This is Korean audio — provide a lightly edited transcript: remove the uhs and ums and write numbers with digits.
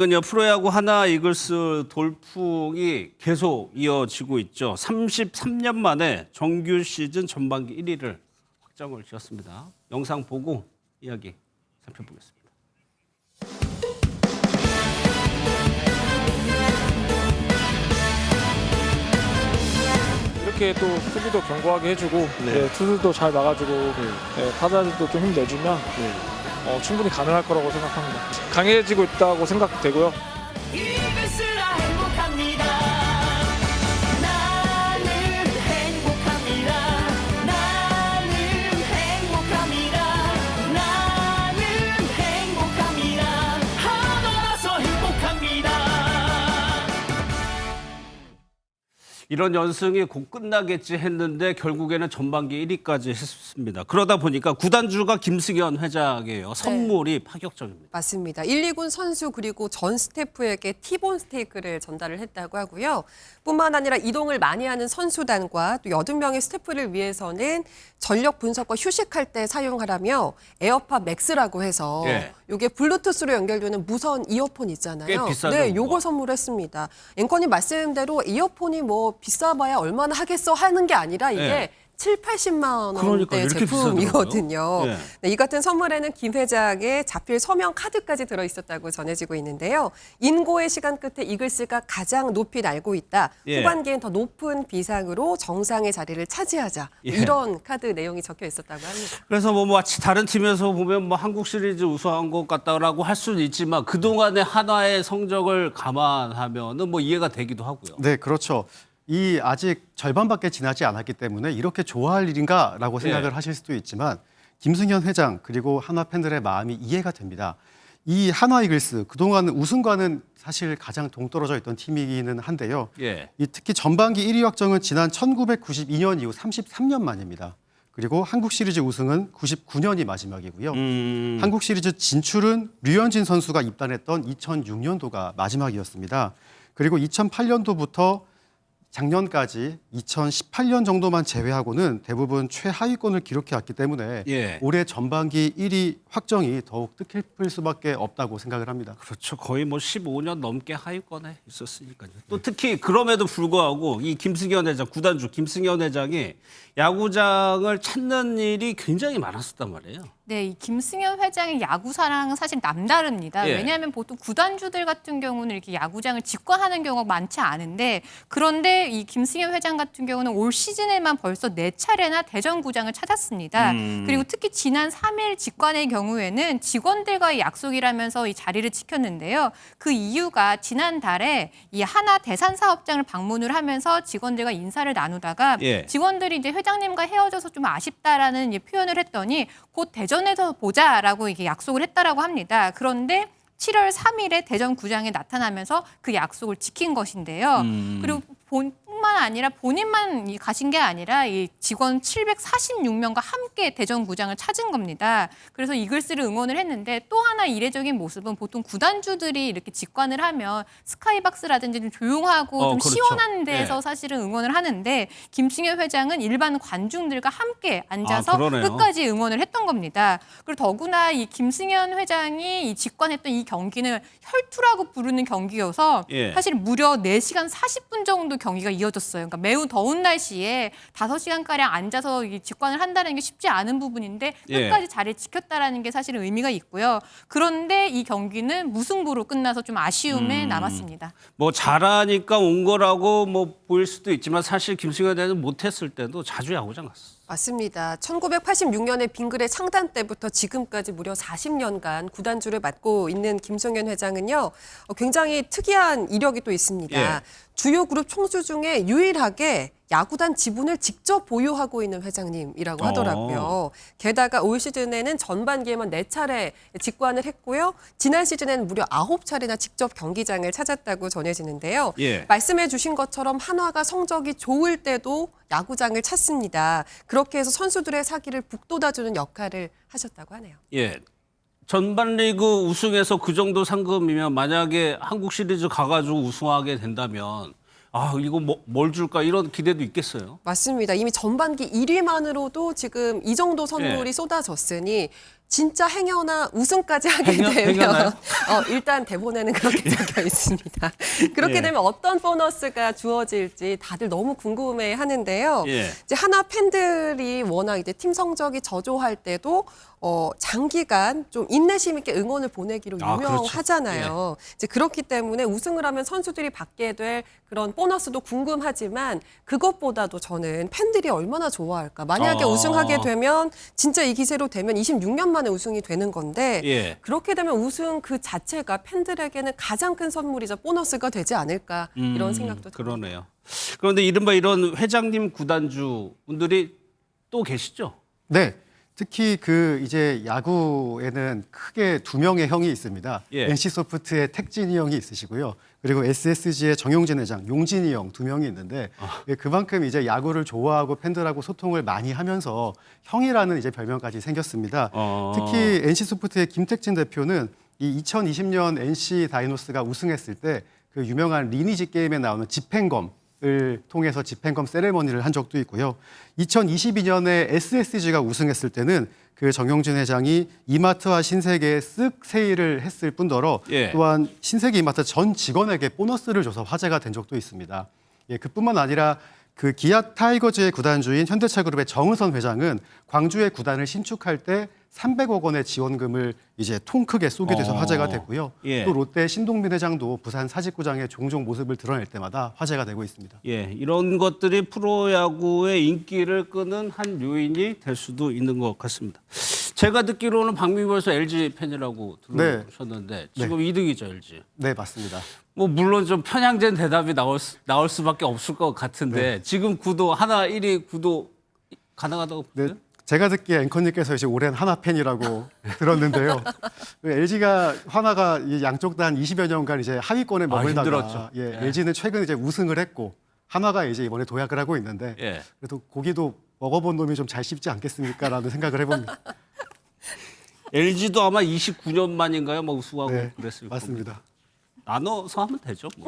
그건요, 프로야구 하나 이글스 돌풍이 계속 이어지고 있죠. 33년 만에 정규 시즌 전반기 1위를 확정을 지었습니다. 영상 보고 이야기 살펴보겠습니다. 이렇게 또 수비도 견고하게 해주고 투수도 잘 막아주고 타자들도 좀 힘내주면 충분히 가능할 거라고 생각합니다. 강해지고 있다고 생각되고요. 이글스라 행복합니다. 나는 행복합니다. 나는 행복합니다. 나는 행복합니다. 하나라서 행복합니다. 이런 연승이 곧 끝나겠지 했는데 결국에는 전반기 1위까지 했습니다. 그러다 보니까 구단주가 김승현 회장이에요. 선물이 파격적입니다. 맞습니다. 1, 2군 선수 그리고 전 스태프에게 티본 스테이크를 전달을 했다고 하고요. 뿐만 아니라 이동을 많이 하는 선수단과 또 80명의 스태프를 위해서는 전력 분석과 휴식할 때 사용하라며 에어팟 맥스라고 해서 이게 블루투스로 연결되는 무선 이어폰 있잖아요. 꽤 비싸죠. 네, 요거 선물했습니다. 앵커님 말씀대로 이어폰이 뭐 비싸봐야 얼마나 하겠어 하는 게 아니라 이게 7, 80만 그러니까 원대 이렇게 제품이거든요. 비싸더라고요. 네, 이 같은 선물에는 김 회장의 자필 서명 카드까지 들어있었다고 전해지고 있는데요. 인고의 시간 끝에 이글스가 가장 높이 날고 있다. 후반기엔 더 높은 비상으로 정상의 자리를 차지하자. 이런 카드 내용이 적혀 있었다고 합니다. 그래서 뭐 마치 다른 팀에서 보면 뭐 한국 시리즈 우승한 것 같다라고 할 수는 있지만 그동안의 한화의 성적을 감안하면은 뭐 이해가 되기도 하고요. 네, 그렇죠. 이 아직 절반밖에 지나지 않았기 때문에 이렇게 좋아할 일인가라고 생각을 하실 수도 있지만 김승현 회장 그리고 한화 팬들의 마음이 이해가 됩니다. 이 한화 이글스 그동안 우승과는 사실 가장 동떨어져 있던 팀이기는 한데요. 이 특히 전반기 1위 확정은 지난 1992년 이후 33년 만입니다. 그리고 한국 시리즈 우승은 99년이 마지막이고요. 한국 시리즈 진출은 류현진 선수가 입단했던 2006년도가 마지막이었습니다. 그리고 2008년도부터 작년까지 2018년 정도만 제외하고는 대부분 최하위권을 기록해왔기 때문에 올해 전반기 1위 확정이 더욱 뜻깊을 수밖에 없다고 생각을 합니다. 그렇죠. 거의 뭐 15년 넘게 하위권에 있었으니까요. 또 특히 그럼에도 불구하고 이 김승현 회장, 구단주 김승현 회장이 야구장을 찾는 일이 굉장히 많았었단 말이에요. 네, 이 김승현 회장의 야구 사랑은 사실 남다릅니다. 왜냐하면 보통 구단주들 같은 경우는 이렇게 야구장을 직관하는 경우가 많지 않은데 그런데 이 김승현 회장 같은 경우는 올 시즌에만 벌써 4차례나 대전구장을 찾았습니다. 그리고 특히 지난 3일 직관의 경우에는 직원들과의 약속이라면서 이 자리를 지켰는데요. 그 이유가 지난달에 이 하나 대산 사업장을 방문을 하면서 직원들과 인사를 나누다가 직원들이 이제 회장님과 헤어져서 좀 아쉽다라는 표현을 했더니 곧 대전에서 보자라고 이게 약속을 했다라고 합니다. 그런데 7월 3일에 대전구장에 나타나면서 그 약속을 지킨 것인데요. 그리고 뿐만 아니라 본인만 가신 게 아니라 이 직원 746명과 함께 대전구장을 찾은 겁니다. 그래서 이글스를 응원을 했는데 또 하나 이례적인 모습은 보통 구단주들이 이렇게 직관을 하면 스카이박스라든지 좀 조용하고 좀 시원한 데에서 사실은 응원을 하는데 김승현 회장은 일반 관중들과 함께 앉아서 끝까지 응원을 했던 겁니다. 그리고 더구나 이 김승현 회장이 이 직관했던 이 경기는 혈투라고 부르는 경기여서 사실 무려 4시간 40분 정도 경기가 이어졌어요. 그러니까 매우 더운 날씨에 5시간가량 앉아서 직관을 한다는 게 쉽지 않은 부분인데 끝까지 자리를 지켰다는 게 사실은 의미가 있고요. 그런데 이 경기는 무승부로 끝나서 좀 아쉬움에 남았습니다. 뭐 잘하니까 온 거라고 뭐 보일 수도 있지만 사실 김승현 대는 못했을 때도 자주 야구장 갔어. 맞습니다. 1986년에 빙글의 창단 때부터 지금까지 무려 40년간 구단주를 맡고 있는 김승현 회장은요. 굉장히 특이한 이력이 또 있습니다. 주요 그룹 총수 중에 유일하게 야구단 지분을 직접 보유하고 있는 회장님이라고 하더라고요. 게다가 올 시즌에는 전반기에만 4차례 직관을 했고요. 지난 시즌에는 무려 9차례나 직접 경기장을 찾았다고 전해지는데요. 말씀해 주신 것처럼 한화가 성적이 좋을 때도 야구장을 찾습니다. 그렇게 해서 선수들의 사기를 북돋아주는 역할을 하셨다고 하네요. 전반 리그 우승해서 그 정도 상금이면 만약에 한국 시리즈 가가지고 우승하게 된다면 이거 뭘 줄까 이런 기대도 있겠어요. 맞습니다. 이미 전반기 1위만으로도 지금 이 정도 선물이 쏟아졌으니 진짜 행여나 우승까지 하게 행여나요? 되면 일단 대본에는 그렇게 적혀 있습니다. 그렇게 예. 되면 어떤 보너스가 주어질지 다들 너무 궁금해 하는데요. 예. 이제 하나 팬들이 워낙 이제 팀 성적이 저조할 때도 장기간 좀 인내심 있게 응원을 보내기로 아, 그렇죠. 유명하잖아요. 이제 그렇기 때문에 우승을 하면 선수들이 받게 될 그런 보너스도 궁금하지만 그것보다도 저는 팬들이 얼마나 좋아할까. 만약에 우승하게 되면 진짜 이 기세로 되면 26년 만에 우승이 되는 건데 예. 그렇게 되면 우승 그 자체가 팬들에게는 가장 큰 선물이자 보너스가 되지 않을까 이런 생각도 듭니다. 그러네요. 그런데 이른바 이런 회장님 구단주 분들이 또 계시죠? 네. 특히 그 이제 야구에는 크게 두 명의 형이 있습니다. 예. NC소프트의 택진이 형이 있으시고요. 그리고 SSG의 정용진 회장, 용진이 형 두 명이 있는데 그만큼 이제 야구를 좋아하고 팬들하고 소통을 많이 하면서 형이라는 이제 별명까지 생겼습니다. 특히 NC소프트의 김택진 대표는 이 2020년 NC 다이노스가 우승했을 때 그 유명한 리니지 게임에 나오는 집행검을 통해서 집행검 세레머니를 한 적도 있고요. 2022년에 SSG가 우승했을 때는 그 정용진 회장이 이마트와 신세계에 쓱 세일을 했을 뿐더러 예. 또한 신세계 이마트 전 직원에게 보너스를 줘서 화제가 된 적도 있습니다. 예, 그뿐만 아니라 그 기아 타이거즈의 구단주인 현대차그룹의 정은선 회장은 광주의 구단을 신축할 때 300억 원의 지원금을 이제 통 크게 쏘게 돼서 화제가 됐고요. 예. 또 롯데 신동빈 회장도 부산 사직구장에 종종 모습을 드러낼 때마다 화제가 되고 있습니다. 예, 이런 것들이 프로야구의 인기를 끄는 한 요인이 될 수도 있는 것 같습니다. 제가 듣기로는 박민호 선수 LG 팬이라고 들으셨는데 지금 2등이죠, LG. 네, 맞습니다. 뭐 물론 좀 편향된 대답이 나올 수밖에 없을 것 같은데 지금 구도 하나 1위 구도 가능하다고 보세요? 네, 제가 듣기에 앵커님께서 이제 오랜 하나 팬이라고 들었는데요. LG가 하나가 이 양쪽 다 한 20여 년간 이제 하위권에 머물다가 힘들었죠. 예, 예. LG는 최근 이제 우승을 했고 하나가 이제 이번에 도약을 하고 있는데 예. 그래도 고기도 먹어본 놈이 좀 잘 씹지 않겠습니까라는 생각을 해봅니다. LG도 아마 29년 만인가요? 뭐 우승하고 네, 그랬을 겁니다. 맞습니다. 나눠서 하면 되죠. 뭐.